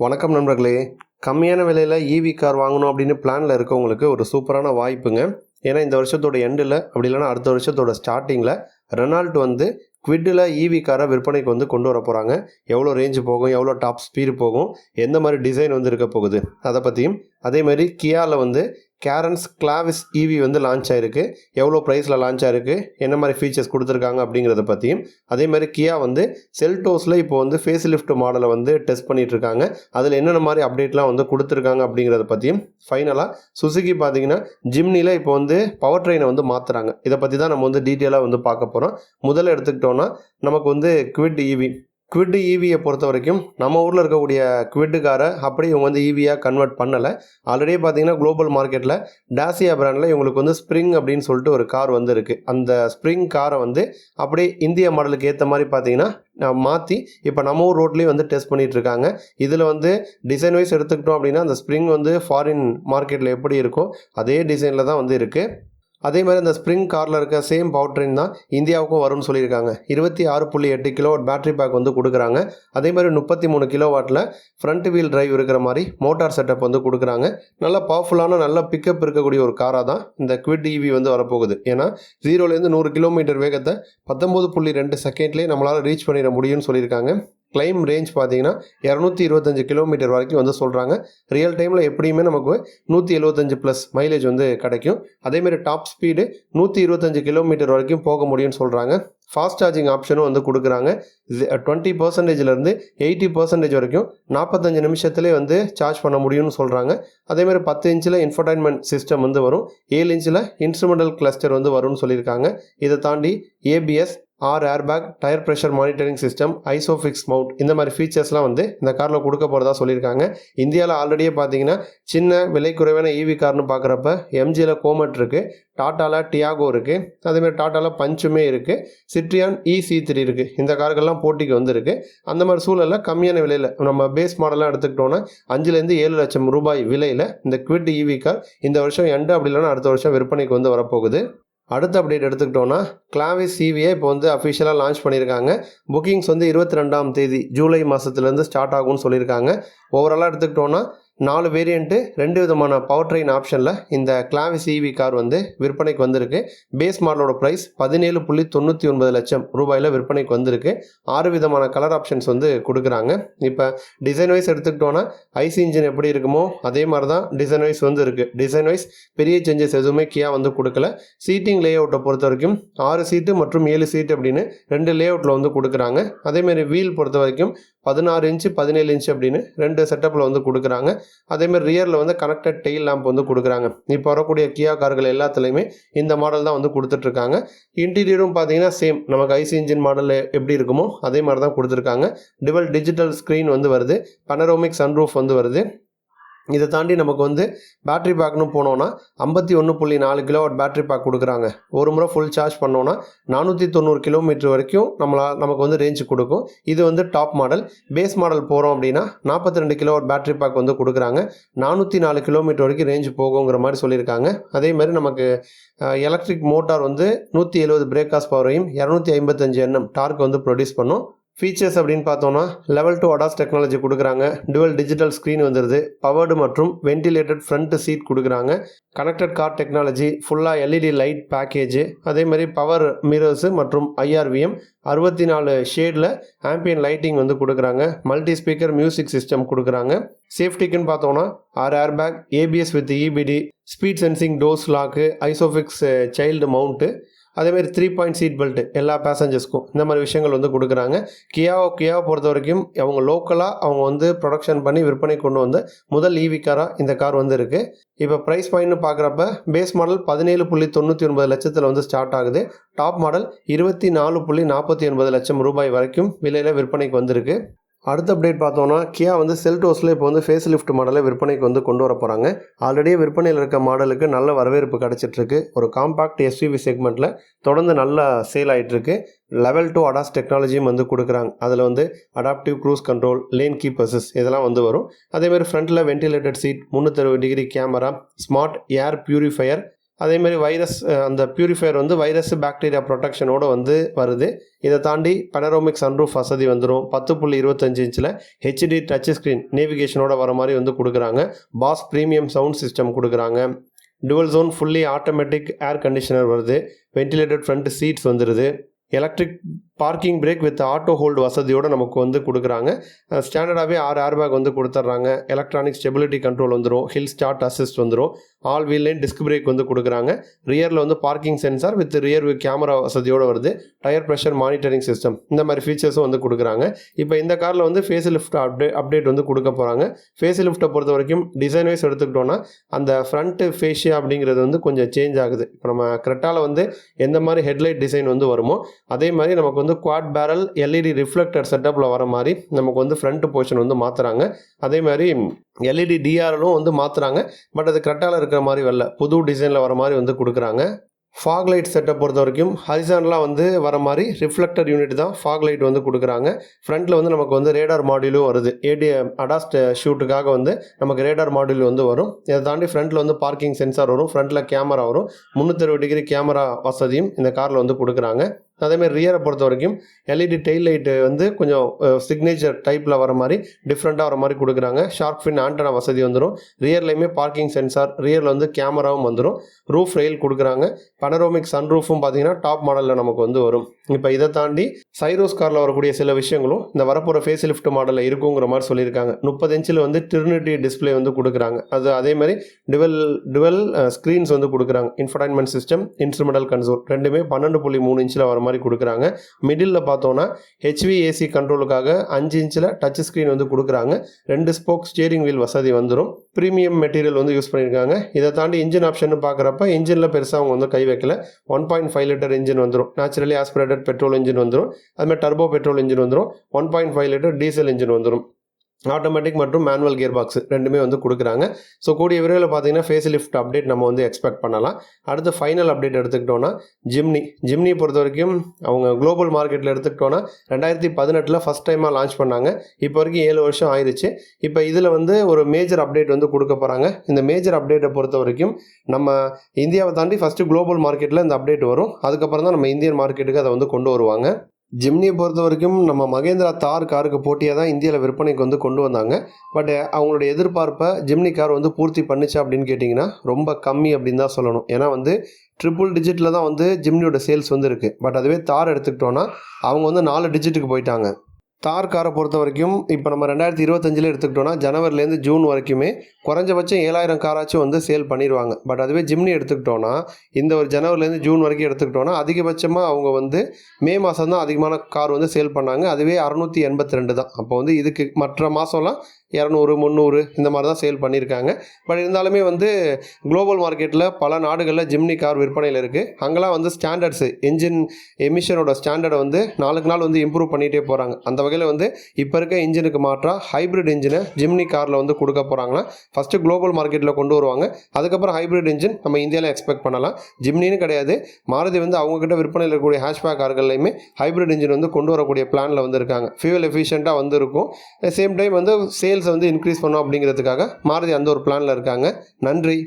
வணக்கம் நண்பர்களே. கம்மியான விலையில் ஈவி கார் வாங்கணும் அப்படின்னு பிளானில் இருக்கவங்களுக்கு ஒரு சூப்பரான வாய்ப்புங்க. ஏன்னா இந்த வருஷத்தோட எண்டில் அப்படி இல்லைனா அடுத்த வருஷத்தோட ஸ்டார்டிங்கில் ரெனால்ட் வந்து குவிட்டில் ஈவி காரை விற்பனைக்கு வந்து கொண்டு வர போகிறாங்க. எவ்வளோ ரேஞ்சு போகும், எவ்வளோ டாப் ஸ்பீடு போகும், எந்த மாதிரி டிசைன் வந்து இருக்க போகுது அதை பற்றியும், அதேமாதிரி கியாவில் வந்து கேரன்ஸ் கிளாவிஸ் ஈவி வந்து லான்ச் ஆகிருக்கு. எவ்வளோ ப்ரைஸில் லான்ச் ஆகிருக்கு, என்ன மாதிரி ஃபீச்சர்ஸ் கொடுத்துருக்காங்க அப்படிங்கிறத பற்றியும், அதேமாதிரி கியா வந்து செல்டோஸில் இப்போ வந்து ஃபேஸ் லிஃப்ட் மாடலை வந்து டெஸ்ட் பண்ணிகிட்ருக்காங்க. அதில் என்னென்ன மாதிரி அப்டேட்லாம் வந்து கொடுத்துருக்காங்க அப்படிங்கிறத பற்றியும், ஃபைனலாக சுசுகி பார்த்தீங்கன்னா ஜிம்னியில் இப்போ வந்து பவர் ட்ரெயினை வந்து மாற்றுறாங்க. இதை பற்றி தான் நம்ம வந்து டீட்டெயிலாக வந்து பார்க்க போகிறோம். முதல்ல எடுத்துக்கிட்டோன்னா நமக்கு வந்து குவிட் ஈவியை பொறுத்த வரைக்கும் நம்ம ஊரில் இருக்கக்கூடிய குவிட்டு காரை அப்படி இவங்க வந்து ஈவியாக கன்வெர்ட் பண்ணலை. ஆல்ரெடி பார்த்தீங்கன்னா குளோபல் மார்க்கெட்டில் டாசியா பிராண்டில் இவங்களுக்கு வந்து ஸ்ப்ரிங் அப்படின்னு சொல்லிட்டு ஒரு கார் வந்து இருக்குது. அந்த ஸ்ப்ரிங் காரை வந்து அப்படியே இந்திய மாடலுக்கு ஏற்ற மாதிரி பார்த்தீங்கன்னா மாற்றி இப்போ நம்ம ஊர் ரோட்லேயும் வந்து டெஸ்ட் பண்ணிகிட்டு இருக்காங்க. இதில் வந்து டிசைன் வைஸ் எடுத்துக்கிட்டோம் அப்படின்னா அந்த ஸ்ப்ரிங் வந்து ஃபாரின் மார்க்கெட்டில் எப்படி இருக்கோ அதே டிசைனில் தான் வந்து இருக்குது. அதே மாதிரி அந்த ஸ்ப்ரிங் காரில் இருக்க சேம் பவர் ட்ரெயின் தான் இந்தியாவுக்கும் வரும்னு சொல்லியிருக்காங்க. 26.8 கிலோவாட் பேட்டரி பேக் வந்து கொடுக்குறாங்க. அதே மாதிரி 33 கிலோவாட்டில் ஃப்ரண்ட் வீல் டிரைவ் இருக்கிற மாதிரி மோட்டார் செட்டப் வந்து கொடுக்குறாங்க. நல்ல பவர்ஃபுல்லான நல்ல பிக்கப் இருக்கக்கூடிய ஒரு காராக தான் இந்த குவிட் ஈவி வந்து வரப்போகுது. ஏன்னா 0லேருந்து 100 கிலோமீட்டர் வேகத்தை 19.2 செகண்ட்லேயே நம்மளால் ரீச் பண்ணிட முடியும்னு சொல்லியிருக்காங்க. கிளைம் ரேஞ்ச் பார்த்தீங்கன்னா 225 கிலோமீட்டர் வரைக்கும் வந்து சொல்கிறாங்க. ரியல் டைமில் எப்படியுமே நமக்கு 175 ப்ளஸ் மைலேஜ் வந்து கிடைக்கும். அதேமாதிரி டாப் ஸ்பீடு 125 கிலோமீட்டர் வரைக்கும் போக முடியும்னு சொல்கிறாங்க. ஃபாஸ்ட் சார்ஜிங் ஆப்ஷனும் வந்து கொடுக்குறாங்க. 20%லேருந்து 80% வரைக்கும் 45 நிமிஷத்துலேயே வந்து சார்ஜ் பண்ண முடியும்னு சொல்கிறாங்க. அதேமாதிரி 10 இன்ச்சில் இன்ஃபர்டைன்மெண்ட் சிஸ்டம் வந்து வரும். 7 இன்ச்சில் இன்ஸ்ட்ருமெண்டல் கிளஸ்டர் வந்து வரும்னு சொல்லியிருக்காங்க. இதை தாண்டி ABS, airbag, tyre pressure monitoring system, Isofix mount இந்த மாதிரி ஃபீச்சர்ஸ்லாம் வந்து இந்த காரில் கொடுக்க போகிறதா சொல்லியிருக்காங்க. இந்தியாவில் ஆல்ரெடியே பார்த்தீங்கன்னா சின்ன விலை குறைவான ஈவி கார்னு பார்க்குறப்ப எம்ஜியில் கோமட் இருக்குது, டாட்டாவில் டியாகோ இருக்குது, அதேமாதிரி டாட்டாவில் பஞ்சுமே இருக்குது, சிட்ரியான் E-C3 இருக்குது. இந்த கார்கள்லாம் போட்டிக்கு வந்துருக்கு. அந்த மாதிரி சூழலில் கம்மியான விலையில் நம்ம பேஸ் மாடலாக எடுத்துக்கிட்டோன்னா 5லேருந்து 7 லட்சம் ரூபாய் விலையில் இந்த குவிட் ஈவி கார் இந்த வருஷம் எண்டு அப்படி இல்லைன்னா அடுத்த வருஷம் விற்பனைக்கு வந்து வரப்போகுது. அடுத்த அப்டேட் எடுத்துக்கிட்டோன்னா கிளாவிஸ் ஈவியை இப்போ வந்து அஃபிஷியலாக லான்ச் பண்ணியிருக்காங்க. புக்கிங்ஸ் வந்து 22ஆம் தேதி ஜூலை மாதத்துலேருந்து ஸ்டார்ட் ஆகும்னு சொல்லியிருக்காங்க. ஓவராலாக எடுத்துக்கிட்டோன்னா 4 வேரியண்ட்டு 2 விதமான பவர் ட்ரெயின் ஆப்ஷனில் இந்த கிளாவிஸ் ஈவி கார் வந்து விற்பனைக்கு வந்திருக்கு. பேஸ் மாடலோட ப்ரைஸ் 17.99 லட்சம் ரூபாயில் விற்பனைக்கு வந்திருக்கு. 6 விதமான கலர் ஆப்ஷன்ஸ் வந்து கொடுக்குறாங்க. இப்போ டிசைன் வைஸ் எடுத்துக்கிட்டோன்னா ஐசி இன்ஜின் எப்படி இருக்குமோ அதே மாதிரி தான் டிசைன் வைஸ் வந்து இருக்குது. டிசைன் வைஸ் பெரிய சேஞ்சஸ் எதுவுமே கியா வந்து கொடுக்கல. சீட்டிங் லே அவுட்டை பொறுத்த வரைக்கும் 6 சீட்டு மற்றும் 7 சீட்டு அப்படின்னு 2 லே அவுட்டில் வந்து கொடுக்குறாங்க. அதேமாதிரி வீல் பொறுத்த வரைக்கும் 16 இன்ச்சு 17 இன்ச்சு அப்படின்னு 2 செட்டப்பில் வந்து கொடுக்குறாங்க. அதேமாதிரி ரியரில் வந்து கனெக்டட் டெயில் லேம்ப் வந்து கொடுக்குறாங்க. இப்போ வரக்கூடிய கியா கார்கள் எல்லாத்துலேயுமே இந்த மாடல் தான் வந்து கொடுத்துட்ருக்காங்க. இன்டீரியரும் பார்த்தீங்கன்னா சேம் நமக்கு ஐசி இன்ஜின் மாடலில் எப்படி இருக்குமோ அதே மாதிரி தான் கொடுத்துருக்காங்க. டிவல் டிஜிட்டல் ஸ்க்ரீன் வந்து வருது. பனரோமிக் சன்ரூஃப் வந்து வருது. இதை தாண்டி நமக்கு வந்து பேட்ரி பேக்னு போனோன்னா 51.4 கிலோவாட் பேட்ரி பேக் கொடுக்குறாங்க. ஒரு முறை ஃபுல் சார்ஜ் பண்ணோன்னா 490 கிலோமீட்டர் வரைக்கும் நமக்கு வந்து ரேஞ்சு கொடுக்கும். இது வந்து டாப் மாடல். பேஸ் மாடல் போகிறோம் அப்படின்னா 42 கிலோவாட் பேட்ரி பேக் வந்து கொடுக்குறாங்க. 404 கிலோமீட்டர் வரைக்கும் ரேஞ்சு போகுங்கிற மாதிரி சொல்லியிருக்காங்க. அதே மாதிரி நமக்கு எலக்ட்ரிக் மோட்டார் வந்து 170 பிரேக் ஹார்ஸ் பவரையும் 255 Nm டார்க் வந்து ப்ரொடியூஸ் பண்ணும். ஃபீச்சர்ஸ் அப்படின்னு பார்த்தோன்னா லெவல் 2 ADAS டெக்னாலஜி கொடுக்குறாங்க. டுவல் டிஜிட்டல் ஸ்க்ரீன் வந்துடுது. பவர்டு மற்றும் வென்டிலேட்டட் ஃப்ரண்ட் சீட் கொடுக்குறாங்க. கனெக்டட் கார் டெக்னாலஜி, ஃபுல்லாக எல்இடி லைட் பேக்கேஜ், அதே மாதிரி பவர் மிரர்ஸு மற்றும் IRVM, 64 ஷேடில் ஆம்பியன் லைட்டிங் வந்து கொடுக்குறாங்க. மல்டி ஸ்பீக்கர் மியூசிக் சிஸ்டம் கொடுக்குறாங்க. சேஃப்டிக்குன்னு பார்த்தோன்னா 6 airbag, ABS with EBD, speed sensing doors lock, Isofix child mount, அதேமாதிரி 3 பாயிண்ட் சீட் பெல்ட் எல்லா பேசஞ்சர்ஸ்க்கும் இந்த மாதிரி விஷயங்கள் வந்து கொடுக்குறாங்க. கியாவை பொறுத்த வரைக்கும் அவங்க லோக்கலாக அவங்க வந்து ப்ரொடக்ஷன் பண்ணி விற்பனை கொண்டு வந்த முதல் ஈவி காராக இந்த கார் வந்து இருக்குது. இப்போ ப்ரைஸ் பாயிண்ட்னு பார்க்குறப்ப பேஸ் மாடல் 17.99 லட்சத்தில் வந்து ஸ்டார்ட் ஆகுது. டாப் மாடல் 24.49 லட்சம் ரூபாய் வரைக்கும் விலையில் விற்பனைக்கு வந்திருக்கு. அடுத்த அப்டேட் பார்த்தோன்னா கியா வந்து செல்டோஸில் இப்போ வந்து ஃபேஸ் லிஃப்ட் மாடலை விற்பனைக்கு வந்து கொண்டு வர போகிறாங்க. ஆல்ரெடியே விற்பனையில் இருக்க மாடலுக்கு நல்ல வரவேற்பு கிடச்சிட்ருக்கு. ஒரு காம்பாக்ட் SUV செக்மெண்ட்டில் தொடர்ந்து நல்லா சேல் ஆகிட்டுருக்கு. லெவல் 2 ADAS டெக்னாலஜியும் வந்து கொடுக்குறாங்க. அதில் வந்து adaptive cruise control, lane keep assist இதெல்லாம் வந்து வரும். அதேமாதிரி ஃப்ரண்ட்டில் ventilated seat, 360 degree camera, smart air purifier, அதேமாதிரி வைரஸ் அந்த பியூரிஃபையர் வந்து வைரஸ் பாக்டீரியா ப்ரொடெக்ஷனோடு வந்து வருது. இதை தாண்டி பனரோமிக் சன்ரூஃப் வசதி வந்துடும். 10.25 இன்ச்சில் ஹெச்டி டச் ஸ்க்ரீன் நேவிகேஷனோட வர மாதிரி வந்து கொடுக்குறாங்க. பாஸ் ப்ரீமியம் சவுண்ட் சிஸ்டம் கொடுக்குறாங்க. Dual zone fully automatic air conditioner வருது. வென்டிலேட்டட் ஃப்ரண்ட் சீட்ஸ் வந்துடுது. Electric parking brake with auto hold வசதியோடு நமக்கு வந்து கொடுக்குறாங்க. ஸ்டாண்டர்டாகவே 6 ஏர்பேக் வந்து கொடுத்துட்றாங்க. எலக்ட்ரானிக் ஸ்டெபிலிட்டி கண்ட்ரோல் வந்துடும். ஹில் ஸ்டார்ட் அசிஸ்ட் வந்துடும். All wheel line disc brake வந்து கொடுக்குறாங்க. ரியரில் வந்து parking sensor with rear view camera வசதியோடு வருது. டயர் ப்ரெஷர் மானிட்டரிங் சிஸ்டம் இந்த மாதிரி ஃபீச்சர்ஸும் வந்து கொடுக்குறாங்க. இப்போ இந்த காரில் வந்து ஃபேஸ் லிஃப்ட் அப்டேட் வந்து கொடுக்க போகிறாங்க. ஃபேஸ் லிஃப்ட்டை பொறுத்த வரைக்கும் டிசைன் வைஸ் எடுத்துக்கிட்டோன்னா அந்த ஃப்ரண்ட்டு ஃபேஷியா அப்படிங்கிறது வந்து கொஞ்சம் சேஞ்ச் ஆகுது. இப்போ நம்ம கிரெட்டாவில் வந்து எந்த மாதிரி ஹெட்லைட் டிசைன் வந்து வருமோ அதே மாதிரி நமக்கு வந்து குவாட் பேரல் எல்இடி ரிஃப்ளெக்டர் செட்டப்பில் வர மாதிரி நமக்கு வந்து ஃப்ரண்ட் போர்ஷன் வந்து மாற்றுறாங்க. அதே மாதிரி எல்இடி டிஆர்எலும் வந்து மாற்றுறாங்க. பட் அது கிரெட்டாவில் இருக்கிற மாதிரி வரல, புது டிசைனில் வர மாதிரி வந்து கொடுக்குறாங்க. ஃபாக் லைட் செட்டப் பொறுத்த வரைக்கும் ஹரிசான்லாம் வந்து வர மாதிரி ரிஃப்ளெக்டர் யூனிட் தான் ஃபாக் லைட் வந்து கொடுக்குறாங்க. ஃப்ரண்ட்டில் வந்து நமக்கு வந்து ரேடார் மாடியூலும் வருது. அடாஸ்ட் ஷூட்டுக்காக வந்து நமக்கு ரேடார் மாடியூல் வந்து வரும். இதை தாண்டி ஃப்ரண்ட்டில் வந்து பார்க்கிங் சென்சார் வரும். ஃப்ரண்ட்டில் கேமரா வரும். 360 டிகிரி கேமரா வசதியும் இந்த காரில் வந்து கொடுக்குறாங்க. அதேமாதிரி ரியரை பொறுத்த வரைக்கும் எல்இடி டெயில் லைட்டு வந்து கொஞ்சம் சிக்னேச்சர் டைப்பில் வர மாதிரி டிஃப்ரெண்ட்டாக வர மாதிரி கொடுக்குறாங்க. ஷார்க் ஃபின் ஆண்டனா வசதி வந்துடும். ரியர்லேயுமே பார்க்கிங் சென்சார், ரியரில் வந்து கேமராவும் வந்துடும். ரூஃப் ரெயில் கொடுக்குறாங்க. பனரோமிக் சன்ரூஃபும் பார்த்தீங்கன்னா டாப் மாடலில் நமக்கு வந்து வரும். இப்போ இதை தாண்டி சைரோஸ் காரில் வரக்கூடிய சில விஷயங்களும் இந்த வரப்போகிற ஃபேஸ் லிஃப்ட் மாடலில் இருக்குங்கிற மாதிரி சொல்லியிருக்காங்க. 30 இன்ச்சில் வந்து டிரினிட்டி டிஸ்பிளே வந்து கொடுக்குறாங்க. அது அதேமாதிரி டுவெல் ஸ்க்ரீன்ஸ் வந்து கொடுக்குறாங்க. இன்ஃபர்டைன்மெண்ட் சிஸ்டம், இன்ஸ்ட்ருமெண்டல் கன்சோல் ரெண்டுமே 12.3 இன்ச்சில் வர மாதிரி கொடுக்குறாங்க. மிடில் பார்த்தோன்னா HVAC கண்ட்ரோலுக்காக 5 இன்ச்சில் டச் ஸ்க்ரீன் வந்து கொடுக்குறாங்க. 2 ஸ்போக் ஸ்டியரிங் வீல் வசதி வந்துடும். ப்ரீமியம் மெட்டீரியல் வந்து யூஸ் பண்ணியிருக்காங்க. இதை தாண்டி இன்ஜின் ஆப்ஷன் பார்க்குறப்ப இன்ஜினில் பெருசாக அவங்க வந்து கை வைக்கல. 1.5 லிட்டர் இன்ஜின் வந்துடும். நேச்சுரலி ஆஸ்பிரேட்டட் பெட்ரோல் இன்ஜின் வந்துடும். அதுமாதிரி டர்போ பெட்ரோல் இன்ஜின் வந்துடும். 1.5 லிட்டர் டீசல் இன்ஜின் வந்துடும். ஆட்டோமேட்டிக் மற்றும் மேனுவல் கியர் பாக்ஸ் ரெண்டுமே வந்து கொடுக்குறாங்க. ஸோ கூடிய விரைவில் பார்த்தீங்கன்னா ஃபேஸ் லிஃப்ட் அப்டேட் நம்ம வந்து எக்ஸ்பெக்ட் பண்ணலாம். அடுத்து ஃபைனல் அப்டேட் எடுத்துக்கிட்டோன்னா ஜிம்னி பொறுத்த வரைக்கும் அவங்க குளோபல் மார்க்கெட்டில் எடுத்துக்கிட்டோன்னா 2018 ஃபஸ்ட் டைமாக லான்ச் பண்ணாங்க. இப்போ வரைக்கும் 7 வருஷம் ஆயிடுச்சு. இப்போ இதில் வந்து ஒரு மேஜர் அப்டேட் வந்து கொடுக்க போகிறாங்க. இந்த மேஜர் அப்டேட்டை பொறுத்த வரைக்கும் நம்ம இந்தியாவை தாண்டி ஃபஸ்ட்டு குளோபல் மார்க்கெட்டில் இந்த அப்டேட் வரும். அதுக்கப்புறம் தான் நம்ம இந்தியன் மார்க்கெட்டுக்கு அதை வந்து கொண்டு வருவாங்க. ஜிம்னியை பொறுத்த வரைக்கும் நம்ம மகேந்திரா தார் காருக்கு போட்டியாக தான் இந்தியாவில் விற்பனைக்கு வந்து கொண்டு வந்தாங்க. பட் அவங்களுடைய எதிர்பார்ப்பை ஜிம்னி கார் வந்து பூர்த்தி பண்ணிச்சா அப்படின்னு கேட்டிங்கன்னா ரொம்ப கம்மி அப்படின்னு தான் சொல்லணும். ஏன்னா வந்து ட்ரிபிள் டிஜிட்டில் தான் வந்து ஜிம்னியோட சேல்ஸ் வந்து இருக்குது. பட் அதுவே தார் எடுத்துக்கிட்டோன்னா அவங்க வந்து 4 டிஜிட்டுக்கு போயிட்டாங்க. தார் காரை பொறுத்த வரைக்கும் இப்போ நம்ம 2025 எடுத்துக்கிட்டோன்னா ஜனவரிலேருந்து ஜூன் வரைக்குமே குறைஞ்சபட்சம் 7000 காராச்சும் வந்து சேல் பண்ணிடுவாங்க. பட் அதுவே ஜிம்னி எடுத்துக்கிட்டோன்னா இந்த ஒரு ஜனவரிலேருந்து ஜூன் வரைக்கும் எடுத்துக்கிட்டோன்னா அதிகபட்சமாக அவங்க வந்து மே மாதம் தான் அதிகமான கார் வந்து சேல் பண்ணாங்க. அதுவே 682 தான். அப்போ வந்து இதுக்கு மற்ற மாதம்லாம் 200, 300 இந்த மாதிரி தான் சேல் பண்ணியிருக்காங்க. பட் இருந்தாலுமே வந்து குளோபல் மார்க்கெட்டில் பல நாடுகளில் ஜிம்னி கார் விற்பனையில் இருக்குது. அங்கெல்லாம் வந்து ஸ்டாண்டர்ட்ஸு என்ஜின் எமிஷனோட ஸ்டாண்டர்டை வந்து நாளுக்கு நாள் வந்து இம்ப்ரூவ் பண்ணிகிட்டே போகிறாங்க. அந்த வகையில் வந்து இப்போ இருக்க இன்ஜினுக்கு மாற்றாக ஹைப்ரிட் இன்ஜினை ஜிம்னி காரில் வந்து கொடுக்க போகிறாங்கன்னா ஃபஸ்ட்டு குளோபல் மார்க்கெட்டில் கொண்டு வருவாங்க. அதுக்கப்புறம் ஹைப்ரிட் இன்ஜின் நம்ம இந்தியாவில் எக்ஸ்பெக்ட் பண்ணலாம். ஜிம்னின்னு கிடையாது, மாருதி வந்து அவங்கக்கிட்ட விற்பனையில் இருக்கக்கூடிய ஹேஷ்பேக் கார்கள்லையுமே ஹைப்ரிட் இன்ஜின் வந்து கொண்டு வரக்கூடிய பிளானில் வந்து இருக்காங்க. ஃபியூவல் எஃபிஷியண்ட்டாக வந்து இருக்கும். சேம் டைம் வந்து சேல்ஸ் வந்து இன்க்ரீஸ் பண்ணோம் அப்படிங்கிறதுக்காக மாருதி அந்த ஒரு பிளானில் இருக்காங்க. நன்றி.